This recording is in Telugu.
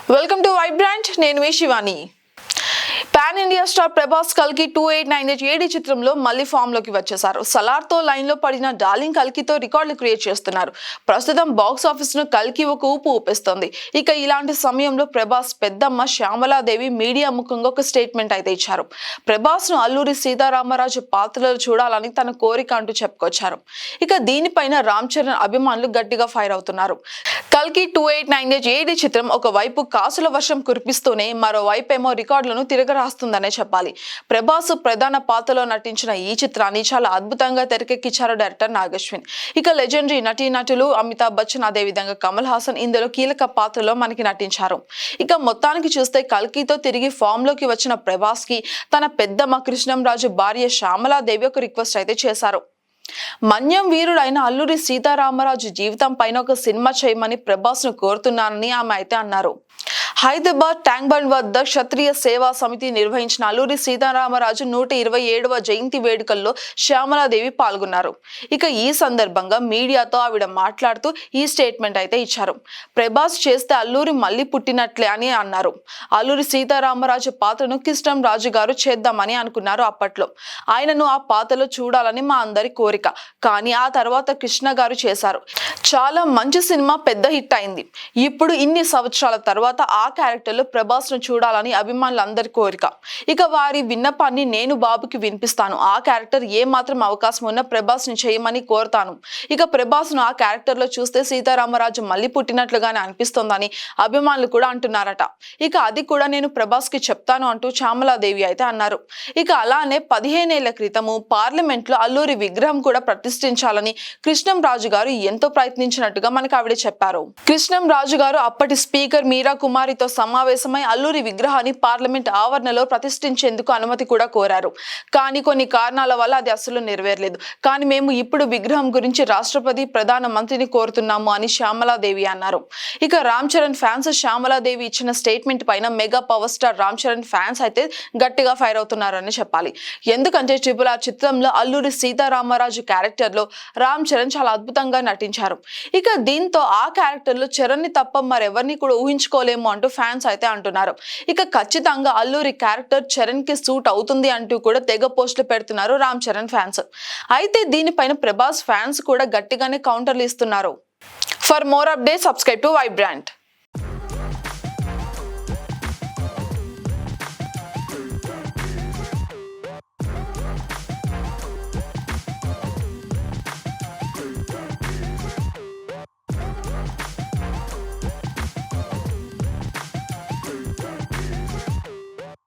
Welcome to vibrant. నేను మీ Shivani. Pan India star Prabhas కల్కి 2898 ఏడి చిత్రంలో మళ్ళీ ఫామ్ లోకి వచ్చేశారు. సలార్ తో లైన్ లో పడిన డార్లింగ్ కల్కితో రికార్డులు క్రియేట్ చేస్తున్నారు. ప్రస్తుతం బాక్స్ ఆఫీస్ ను కల్కి ఒక ఊపు ఊపిస్తోంది. ఇక ఇలాంటి సమయంలో ప్రభాస్ పెద్దమ్మ శ్యామలాదేవి మీడియా ముఖంగా ఒక స్టేట్మెంట్ అయితే ఇచ్చారు. ప్రభాస్ ను అల్లూరి సీతారామరాజు పాత్రలో చూడాలని తన కోరిక అంటూ చెప్పుకొచ్చారు. ఇక దీనిపైన రామ్ చరణ్ అభిమానులు గట్టిగా ఫైర్ అవుతున్నారు. కల్కి 2898 ఏడి చిత్రం ఒకవైపు కాసుల వర్షం కురిపిస్తూనే మరోవైపేమో రికార్డులను తిరగరాస్తుందనే చెప్పాలి. ప్రభాస్ ప్రధాన పాత్రలో నటించిన ఈ చిత్రాన్ని చాలా అద్భుతంగా తెరకెక్కించారు డైరెక్టర్ నాగశ్విన్. ఇక లెజెండరీ నటీనటులు అమితాబ్ బచ్చన్, అదే విధంగా కమల్ హాసన్ ఇందులో కీలక పాత్రలో మనకి నటించారు. ఇక మొత్తానికి చూస్తే కల్కితో తిరిగి ఫామ్ లోకి వచ్చిన ప్రభాస్ కి తన పెద్దమ్మ కృష్ణంరాజు భార్య శ్యామలాదేవి ఒక రిక్వెస్ట్ అయితే చేశారు. మన్యం వీరుడైన అల్లూరి సీతారామరాజు జీవితం పైన ఒక సినిమా చేయమని ప్రభాస్ ను కోరుతున్నానని ఆమె అయితే అన్నారు. హైదరాబాద్ ట్యాంక్ బండ్ వద్ద క్షత్రియ సేవా సమితి నిర్వహించిన అల్లూరి సీతారామరాజు 127వ జయంతి వేడుకల్లో శ్యామలాదేవి పాల్గొన్నారు. ఇక ఈ సందర్భంగా మీడియాతో ఆవిడ మాట్లాడుతూ ఈ స్టేట్మెంట్ అయితే ఇచ్చారు. ప్రభాస్ చేస్తే అల్లూరి మళ్ళీ పుట్టినట్లే అని అన్నారు. అల్లూరి సీతారామరాజు పాత్రను కృష్ణంరాజు గారు చేద్దామని అనుకున్నారు. అప్పట్లో ఆయనను ఆ పాత్రలో చూడాలని మా అందరి కోరిక. కానీ ఆ తర్వాత కృష్ణ గారు చేశారు. చాలా మంచి సినిమా, పెద్ద హిట్ అయింది. ఇప్పుడు ఇన్ని సంవత్సరాల తర్వాత ఆ క్యారెక్టర్ లో ప్రభాస్ ను చూడాలని అభిమానులందరి కోరిక. ఇక వారి విన్నపాన్ని నేను బాబుకి వినిపిస్తాను. ఆ క్యారెక్టర్ ఏ మాత్రం అవకాశం ఉన్నా ప్రభాస్ ని చేయమని కోరుతాను. ఇక ప్రభాస్ ను ఆ క్యారెక్టర్ లో చూస్తే సీతారామరాజు మళ్ళీ పుట్టినట్లుగానే అనిపిస్తోందని అభిమానులు కూడా అంటున్నారట. ఇక అది కూడా నేను ప్రభాస్ కి చెప్తాను అంటూ శ్యామలాదేవి అయితే అన్నారు. ఇక అలానే 15 ఏళ్ల క్రితము పార్లమెంట్ లో అల్లూరి విగ్రహం కూడా ప్రతిష్ఠించాలని కృష్ణంరాజు గారు ఎంతో ప్రయత్నించినట్టుగా మనకు ఆవిడ చెప్పారు. కృష్ణంరాజు గారు అప్పటి స్పీకర్ మీరా కుమారితో సమావేశమై అల్లూరి విగ్రహాన్ని పార్లమెంట్ ఆవరణలో ప్రతిష్ఠించేందుకు అనుమతి కూడా కోరారు. కానీ కొన్ని కారణాల వల్ల అది అసలు నెరవేరలేదు. కానీ మేము ఇప్పుడు విగ్రహం గురించి రాష్ట్రపతి, ప్రధాన మంత్రిని కోరుతున్నాము అని శ్యామలాదేవి అన్నారు. ఇక రామ్ చరణ్ ఫ్యాన్స్ శ్యామలాదేవి ఇచ్చిన స్టేట్మెంట్ పైన mega power star Ram Charan fans అయితే గట్టిగా ఫైర్ అవుతున్నారని చెప్పాలి. ఎందుకంటే RRR చిత్రంలో అల్లూరి సీతారామరాజు క్యారెక్టర్ లో రామ్ చరణ్ చాలా అద్భుతంగా నటించారు. ఇక దీంతో ఆ క్యారెక్టర్ లో చరణ్ ని తప్ప మరెవరిని కూడా ఊహించుకోలేము అంటూ ఫ్యాన్స్ అయితే అంటున్నారు. ఇక ఖచ్చితంగా అల్లూరి క్యారెక్టర్ చరణ్ కి సూట్ అవుతుంది అంటూ కూడా తెగ పోస్టులు పెడుతున్నారు రామ్ చరణ్ ఫ్యాన్స్. అయితే దీనిపైన ప్రభాస్ ఫ్యాన్స్ కూడా గట్టిగానే కౌంటర్లు ఇస్తున్నారు. For more updates subscribe to Vibrant.